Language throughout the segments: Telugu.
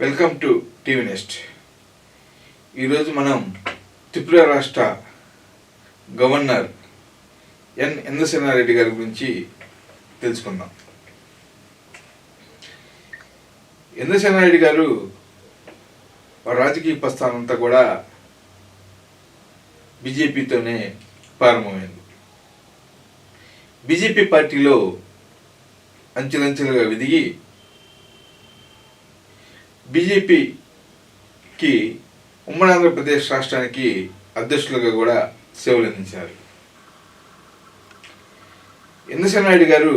Welcome to TV next. ఈరోజు మనం త్రిపుర రాష్ట్ర గవర్నర్ ఎన్ ఇంద్రసేనారెడ్డి గారి గురించి తెలుసుకుందాం. ఇంద్రసేనారెడ్డి గారు రాజకీయ ప్రస్థానం అంతా కూడా బీజేపీతోనే ప్రారంభమైంది. బీజేపీ పార్టీలో అంచెలంచెలుగా ఎదిగి బీజేపీకి ఉమ్మడి ఆంధ్రప్రదేశ్ రాష్ట్రానికి అధ్యక్షులుగా కూడా సేవలు అందించారు. ఇంద్రసేనారెడ్డి గారు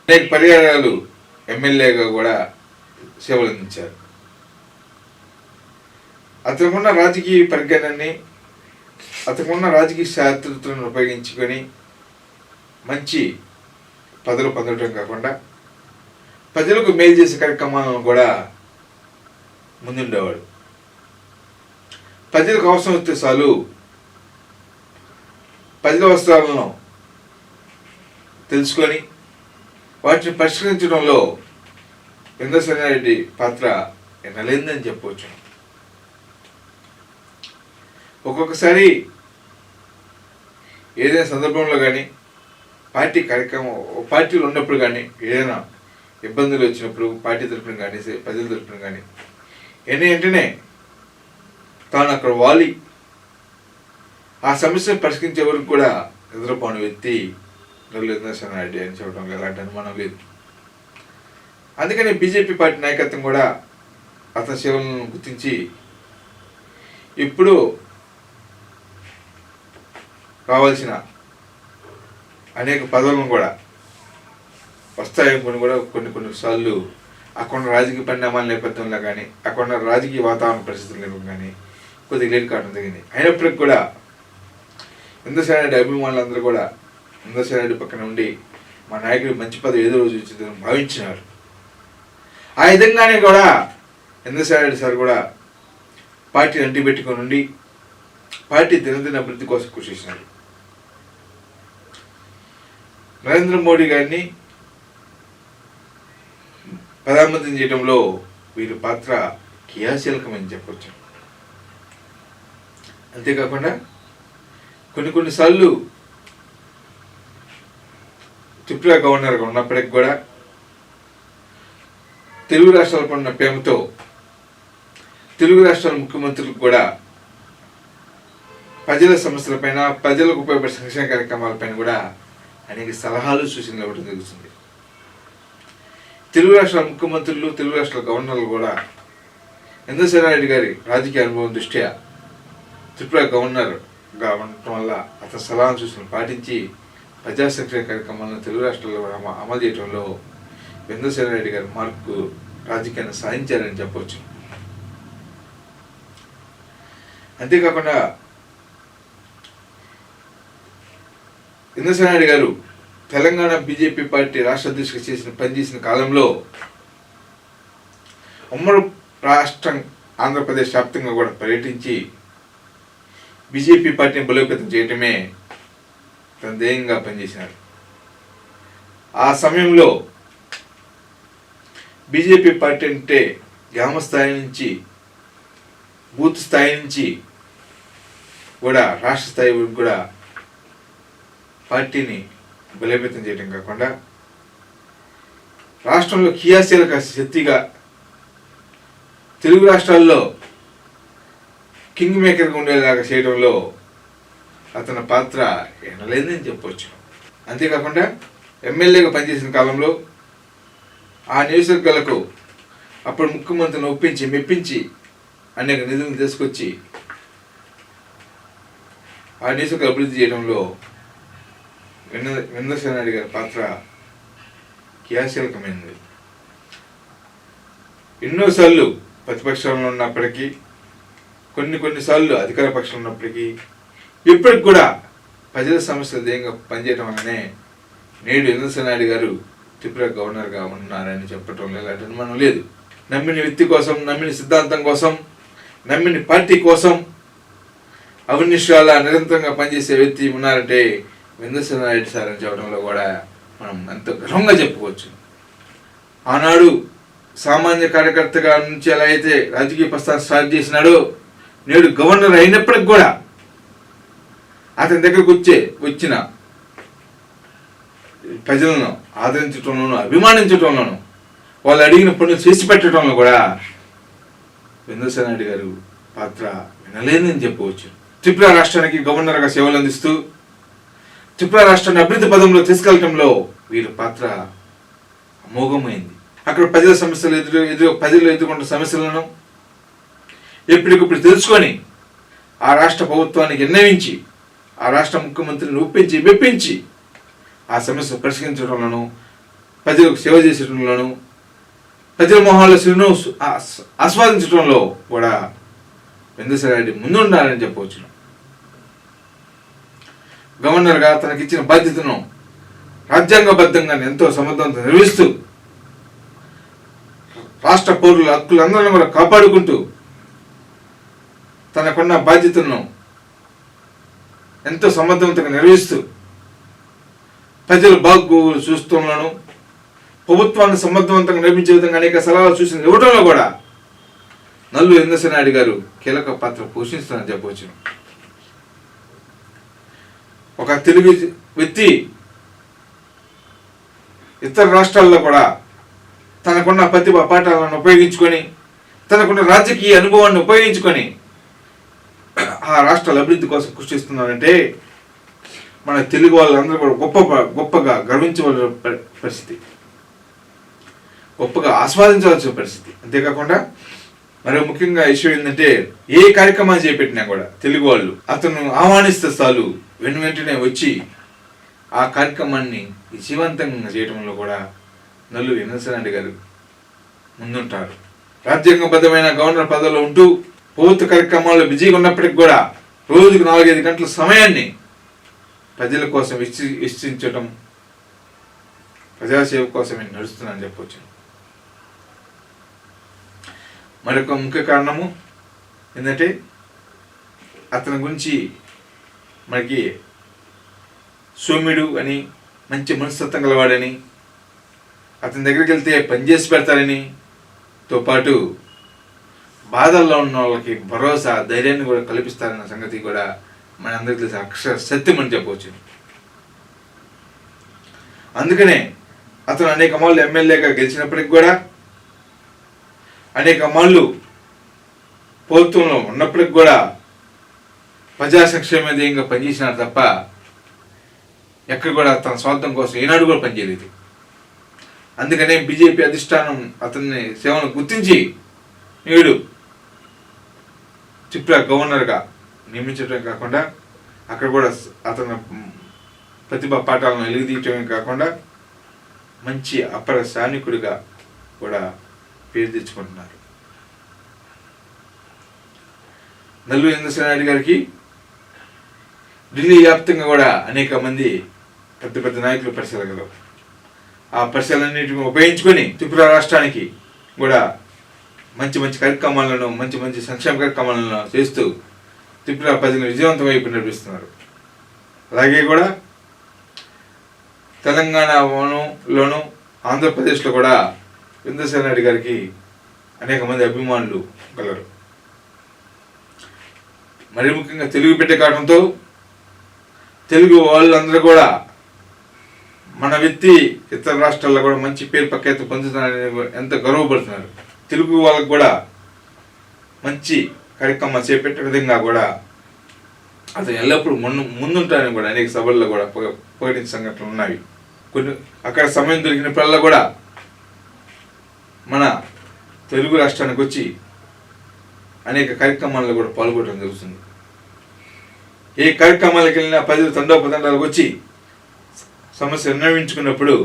అనేక పర్యాయాలు ఎమ్మెల్యేగా కూడా సేవలు అందించారు. అతనుకున్న రాజకీయ పరిజ్ఞానాన్ని, అతనుకున్న రాజకీయ శాస్త్రతను ఉపయోగించుకొని మంచి పదవులు పొందడం కాకుండా ప్రజలకు మేలు చేసే కార్యక్రమాలను కూడా ముందుండేవాడు. ప్రజలకు అవసరం వస్తే చాలు ప్రజల అవసరాలను తెలుసుకొని వాటిని పరిష్కరించడంలో ఇంద్రసేనారెడ్డి పాత్ర ఎనలేదని చెప్పవచ్చు. ఒక్కొక్కసారి ఏదైనా సందర్భంలో కానీ పార్టీలు ఉన్నప్పుడు కానీ ఏదైనా ఇబ్బందులు వచ్చినప్పుడు పార్టీ తరఫున కానీ ప్రజల తరఫున కానీ వెంటనే తాను అక్కడ వాలి ఆ సమస్యను పరిష్కరించే వరకు కూడా ఎదురుపోని వ్యక్తి ఇంద్రసేనారెడ్డి అని చెప్పడం ఎలాంటి అనుమానం లేదు. అందుకని బీజేపీ పార్టీ నాయకత్వం కూడా అతని సేవలను గుర్తించి ఇప్పుడు కావాల్సిన అనేక పదవులను కూడా వస్తాయనుకుని కూడా కొన్నిసార్లు అక్కడ రాజకీయ పరిణామాల నేపథ్యంలో కానీ అక్కడ రాజకీయ వాతావరణ పరిస్థితులు కానీ కొద్దిగా లేట్ కావడం జరిగింది. అయినప్పటికీ కూడా ఇంద్రసేనారెడ్డి అభిమానులందరూ కూడా ఇంద్రసేనారెడ్డి పక్కన ఉండి మా నాయకుడు మంచి పదవి ఏదో రోజు ఇచ్చిందని భావించినారు. ఆ విధంగానే కూడా ఇంద్రసేనారెడ్డి సార్ కూడా పార్టీని అంటిపెట్టుకొని ఉండి పార్టీ దినదిన అభివృద్ధి కోసం కృషి చేసినారు. నరేంద్ర మోడీ గారిని ప్రధానమంత్రిని చేయడంలో వీరి పాత్ర క్రియాశీలకమని చెప్పవచ్చు. అంతేకాకుండా కొన్నిసార్లు త్రిపుర గవర్నర్గా ఉన్నప్పటికి కూడా తెలుగు రాష్ట్రాలకు ఉన్న ప్రేమతో తెలుగు రాష్ట్రాల ముఖ్యమంత్రులకు కూడా ప్రజల సమస్యలపైన, ప్రజలకు ఉపయోగపడే సంక్షేమ కార్యక్రమాలపైన కూడా అనేక సలహాలు, సూచనలు ఇవ్వడం జరుగుతుంది. తెలుగు రాష్ట్రాల ముఖ్యమంత్రులు, తెలుగు రాష్ట్రాల గవర్నర్లు కూడా ఇంద్రసేనారెడ్డి గారి రాజకీయ అనుభవం దృష్ట్యా త్రిపుర గవర్నర్గా ఉండటం వల్ల అతని సలహా సూచనలు పాటించి ప్రజా సంక్షేమ కార్యక్రమాలను తెలుగు రాష్ట్రాల్లో అమలు చేయడంలో ఇంద్రసేనారెడ్డి గారి మార్పు రాజకీయాన్ని సాధించారని చెప్పవచ్చు. అంతేకాకుండా ఇంద్రసేనారెడ్డి గారు తెలంగాణ బీజేపీ పార్టీ రాష్ట్ర అధ్యక్షుడిగా పనిచేసిన కాలంలో ఉమ్మడి రాష్ట్రం ఆంధ్రప్రదేశ్ వ్యాప్తంగా కూడా పర్యటించి బీజేపీ పార్టీని బలోపేతం చేయటమే తన ధ్యేయంగా పనిచేసినారు. ఆ సమయంలో బీజేపీ పార్టీ అంటే గ్రామ స్థాయి నుంచి, బూత్ స్థాయి నుంచి కూడా రాష్ట్ర స్థాయి వరకు కూడా పార్టీని బలోపేతం చేయడం కాకుండా రాష్ట్రంలో క్రియాశీలక శక్తిగా తెలుగు రాష్ట్రాల్లో కింగ్ మేకర్గా ఉండేలాగా చేయడంలో అతని పాత్ర ఎనలేదని చెప్పవచ్చు. అంతేకాకుండా ఎమ్మెల్యేగా పనిచేసిన కాలంలో ఆ నియోజకవర్గాలకు అప్పుడు ముఖ్యమంత్రిని మెప్పించి అనేక నిధులను తీసుకొచ్చి ఆ నియోజకవర్గ అభివృద్ధి చేయడంలో ఇంద్రసేనారెడ్డి గారి పాత్ర క్రియాశీలకమైనది. ఎన్నోసార్లు ప్రతిపక్షంలో ఉన్నప్పటికీ, కొన్నిసార్లు అధికార పక్షంలో ఉన్నప్పటికీ ఇప్పటికి కూడా ప్రజల సమస్యల ధ్యేయంగా పనిచేయడం వల్లనే నేడు ఇంద్రసేనారెడ్డి గారు త్రిపుర గవర్నర్గా ఉన్నారని చెప్పటంలో ఎలాంటి అనుమానం లేదు. నమ్మిన వ్యక్తి కోసం, నమ్మిన సిద్ధాంతం కోసం, నమ్మిన పార్టీ కోసం అవినిష్టాల నిరంతరంగా పనిచేసే వ్యక్తి ఉన్నారంటే ఇంద్రసేనారెడ్డి సార్ అని చెప్పడంలో కూడా మనం ఎంతో గర్వంగా చెప్పుకోవచ్చు. ఆనాడు సామాన్య కార్యకర్తగా నుంచి ఎలా అయితే రాజకీయ ప్రస్థానం స్టార్ట్ చేసినాడో, నేడు గవర్నర్ అయినప్పటికి కూడా అతని దగ్గరకు వచ్చిన ప్రజలను ఆదరించడంలోనూ అభిమానించడంలోనూ వాళ్ళు అడిగిన పనులు చేసి పెట్టడంలో కూడా వింధ్యసేన రెడ్డి గారు పాత్ర వినలేదని చెప్పవచ్చు. త్రిపుర రాష్ట్రానికి గవర్నర్గా సేవలు అందిస్తూ త్రిపుర రాష్ట్రాన్ని అభివృద్ధి పదంలో తీసుకెళ్లడంలో వీరి పాత్ర అమోఘమైంది. అక్కడ ప్రజల సమస్యలు ప్రజలు ఎదుర్కొంటున్న సమస్యలను ఎప్పటికప్పుడు తెలుసుకొని ఆ రాష్ట్ర ప్రభుత్వానికి విన్నవించి ఆ రాష్ట్ర ముఖ్యమంత్రిని ఒప్పించి మెప్పించి ఆ సమస్య పరిష్కరించడంలోనూ ప్రజలకు సేవ చేసడంలోనూ ప్రజల మొహాల్లో సిరును ఆస్వాదించడంలో కూడా వింధ్యసేన రెడ్డి ముందుండాలని చెప్పవచ్చు. గవర్నర్గా తనకిచ్చిన బాధ్యతను రాజ్యాంగబద్ధంగా ఎంతో సమర్థవంతంగా నిర్వహిస్తూ రాష్ట్ర పౌరుల హక్కులందరినీ కూడా కాపాడుకుంటూ తనకున్న బాధ్యతను ఎంతో సమర్థవంతంగా నిర్వహిస్తూ ప్రజలు బాగు చూస్తుండను ప్రభుత్వాన్ని సమర్థవంతంగా నిర్మించే విధంగా అనేక సలహాలు సూచనలు ఇవ్వడంలో కూడా నల్లు వింధ్యసేన రెడ్డి గారు కీలక పాత్ర పోషిస్తారని చెప్పవచ్చు. ఒక తెలుగు వ్యక్తి ఇతర రాష్ట్రాల్లో కూడా తనకున్న ప్రతిభ పాఠాలను ఉపయోగించుకొని తనకున్న రాజకీయ అనుభవాన్ని ఉపయోగించుకొని ఆ రాష్ట్రాల అభివృద్ధి కోసం కృషి చేస్తున్నారంటే మన తెలుగు వాళ్ళందరూ కూడా గొప్పగా గర్వించవలసిన పరిస్థితి, గొప్పగా ఆస్వాదించవలసిన పరిస్థితి. అంతేకాకుండా మరో ముఖ్యంగా విషయం ఏంటంటే ఏ కార్యక్రమాన్ని చేపట్టినా కూడా తెలుగు వాళ్ళు అతను ఆహ్వానిస్తే చాలు వెంటనే వచ్చి ఆ కార్యక్రమాన్ని విజయవంతంగా చేయడంలో కూడా నల్లు వింధ్యసేన రెడ్డి గారు ముందుంటారు. రాజ్యాంగబద్ధమైన గవర్నర్ పదవిలో ఉంటూ ప్రభుత్వ కార్యక్రమాల్లో బిజీగా ఉన్నప్పటికి కూడా రోజుకు 4-5 గంటల సమయాన్ని ప్రజల కోసం వెచ్చించడం ప్రజాసేవ కోసమే నడుస్తుందని చెప్పవచ్చు. మరొక ముఖ్య కారణము ఏంటంటే అతని గురించి మనకి సౌమ్యుడు అని, మంచి మనస్తత్వం గలవాడని, అతని దగ్గరికి వెళ్తే పనిచేసి పెడతారని తో పాటు బాధల్లో ఉన్న వాళ్ళకి భరోసా ధైర్యాన్ని కూడా కల్పిస్తారన్న సంగతి కూడా మనందరికీ తెలిసిన అక్షర సత్యం అని చెప్పవచ్చు. అందుకనే అతను అనేక మార్లు ఎమ్మెల్యేగా గెలిచినప్పటికి కూడా అనేక మార్లు ప్రభుత్వంలో ఉన్నప్పటికి కూడా ప్రజా సంక్షేమ ధ్యేయంగా పనిచేసినారు తప్ప ఎక్కడ కూడా తన స్వార్థం కోసం ఏనాడు కూడా పనిచేయలేదు. అందుకనే బీజేపీ అధిష్టానం అతన్ని సేవను గుర్తించి నేడు త్రిపుర గవర్నర్గా నియమించడమే కాకుండా అక్కడ కూడా అతని ప్రతిభా పాఠాలను వెలుగుతీయటమే కాకుండా మంచి అపర సైనికుడిగా కూడా పేరు తెచ్చుకుంటున్నారు. నల్లు వింధ్యసేన రెడ్డి గారికి ఢిల్లీ వ్యాప్తంగా కూడా అనేక మంది పెద్ద పెద్ద నాయకులు పరిశీలనలు ఆ పరిశీలనన్నింటిని ఉపయోగించుకొని త్రిపుర రాష్ట్రానికి కూడా మంచి మంచి కార్యక్రమాలను మంచి సంక్షేమ కార్యక్రమాలను చేస్తూ త్రిపుర ప్రజలను విజయవంతం వైపు నడిపిస్తున్నారు. అలాగే కూడా తెలంగాణలోను ఆంధ్రప్రదేశ్లో కూడా వింధ్యసేన రెడ్డి గారికి అనేక మంది అభిమానులు గలరు. మరి ముఖ్యంగా తెలుగు బిడ్డ కావడంతో తెలుగు వాళ్ళందరూ కూడా మన వ్యక్తి ఇతర రాష్ట్రాల్లో కూడా మంచి పేరు ప్రఖ్యాతి పొందుతున్నారని ఎంత గర్వపడుతున్నారు. తెలుగు వాళ్ళకు కూడా మంచి కార్యక్రమాలు చేపట్టే విధంగా కూడా అతను ఎల్లప్పుడూ ముందుంటారని కూడా అనేక సభల్లో కూడా ప్రకటించిన సంఘటనలు ఉన్నాయి. కొన్ని అక్కడ సమయం దొరికినప్పుడల్లా కూడా మన తెలుగు రాష్ట్రానికి వచ్చి అనేక కార్యక్రమాల్లో కూడా పాల్గొనడం జరుగుతుంది. ఏ కార్యక్రమాలకు వెళ్ళినా ప్రజలు తండోపతండాలకు వచ్చి సమస్య నిర్ణయించుకున్నప్పుడు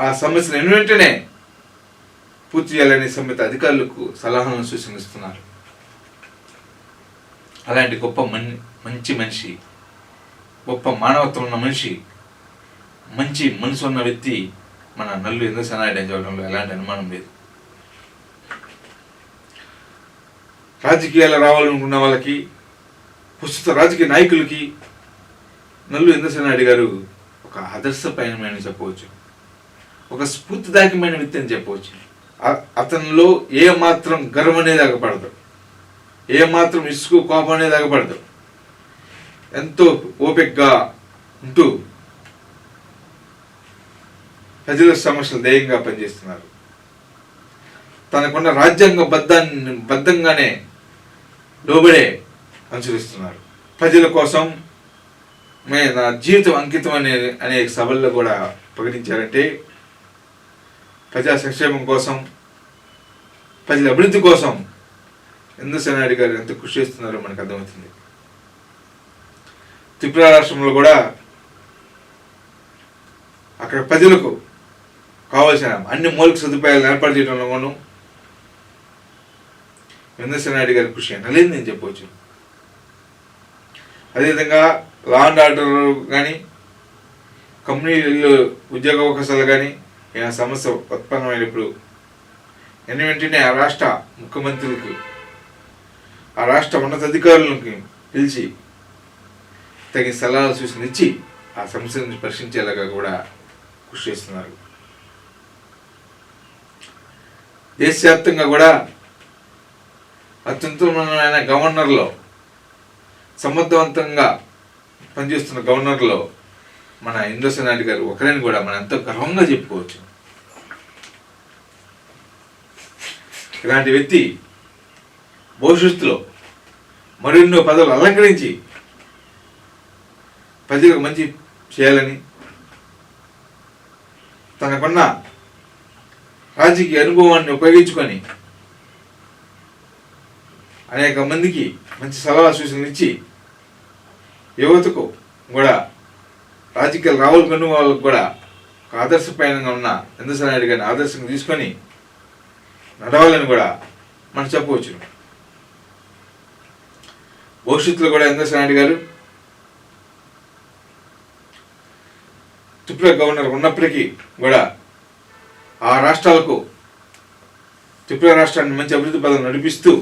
ఆ సమస్యను వెంటనే పూర్తి చేయాలని సంబంధిత అధికారులకు సలహాలను సూచనిస్తున్నారు. అలాంటి గొప్ప మంచి మనిషి, గొప్ప మానవత్వం ఉన్న మనిషి, మంచి మనసు ఉన్న వ్యక్తి మన నల్లు వింధ్యసేన రెడ్డి అని చెప్పడంలో ఎలాంటి అనుమానం లేదు. రాజకీయాలు రావాలనుకున్న వాళ్ళకి, ప్రస్తుత రాజకీయ నాయకులకి నల్లు వింధ్యసేన రెడ్డి గారు ఒక ఆదర్శ పయనమని చెప్పవచ్చు. ఒక స్ఫూర్తిదాయకమైన వ్యక్తి అని చెప్పవచ్చు. అతనిలో ఏ మాత్రం గర్వం అనేది అగపడదు, ఏ మాత్రం ఇసుకు కోపం అనేది అగపడదు. ఎంతో ఓపికగా ఉంటూ ప్రజల సమస్యలు ధైర్యంగా పనిచేస్తున్నారు. తనకున్న రాజ్యాంగ బద్ధంగానే లోబడే అనుసరిస్తున్నారు. ప్రజల కోసం నా జీవితం అంకితం అనేక సభల్లో కూడా ప్రకటించారంటే ప్రజా సంక్షేమం కోసం, ప్రజల అభివృద్ధి కోసం ఇంద్రసేన రెడ్డి గారు ఎంత కృషి చేస్తున్నారో మనకు అర్థమవుతుంది. త్రిపుర రాష్ట్రంలో కూడా అక్కడ ప్రజలకు కావాల్సిన అన్ని మౌలిక సదుపాయాలు ఏర్పాటు చేయడంలోనూ ఇంద్రసేన రెడ్డి గారి కృషి అనలేదు నేను చెప్పవచ్చు. అదేవిధంగా లా అండ్ ఆర్డర్ కానీ, కంపెనీలు ఉద్యోగ అవకాశాలు కానీ ఏమైనా సమస్య ఉత్పన్నమైనప్పుడు వెంటనే ఆ రాష్ట్ర ముఖ్యమంత్రులకు, ఆ రాష్ట్ర ఉన్నతాధికారులకు పిలిచి తగిన సలహాలు సూచనలు ఇచ్చి ఆ సమస్యలను పరిశీలించేలాగా కూడా కృషి చేస్తున్నారు. దేశవ్యాప్తంగా కూడా అత్యుత్తమమైన గవర్నర్లో, సమర్థవంతంగా పనిచేస్తున్న గవర్నర్లో మన ఇంద్రసేన రెడ్డి గారు ఒకరిని కూడా మనం ఎంతో గర్వంగా చెప్పుకోవచ్చు. ఇలాంటి వ్యక్తి భవిష్యత్తులో మరెన్నో పదవులు అలంకరించి ప్రజలకు మంచి చేయాలని, తనకున్న రాజకీయ అనుభవాన్ని ఉపయోగించుకొని అనేక మందికి మంచి సలహా సూచనలు ఇచ్చి యువతకు కూడా రాజకీయాలు రావాలనుకున్న వాళ్ళకు కూడా ఆదర్శప్రాయంగా ఉన్న ఇంద్రసేన రెడ్డి గారిని ఆదర్శంగా తీసుకొని నడవాలని కూడా మనం చెప్పవచ్చు. భవిష్యత్తులో కూడా ఇంద్రసేన రెడ్డి గారు త్రిపుర గవర్నర్ ఉన్నప్పటికీ కూడా ఆ రాష్ట్రాలకు, త్రిపుర రాష్ట్రాన్ని మంచి అభివృద్ధి పదం నడిపిస్తూ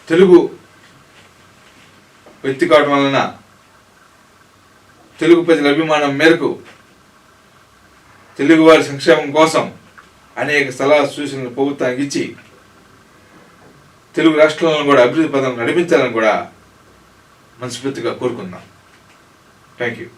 తెలుగు వ్యక్తి కావడం వలన తెలుగు ప్రజల అభిమానం మేరకు తెలుగు వారి సంక్షేమం కోసం అనేక సలహా సూచనలు ప్రభుత్వానికి ఇచ్చి తెలుగు రాష్ట్రాలను కూడా అభివృద్ధి పదం నడిపించాలని కూడా మనస్ఫూర్తిగా కోరుకుందాం. Thank you.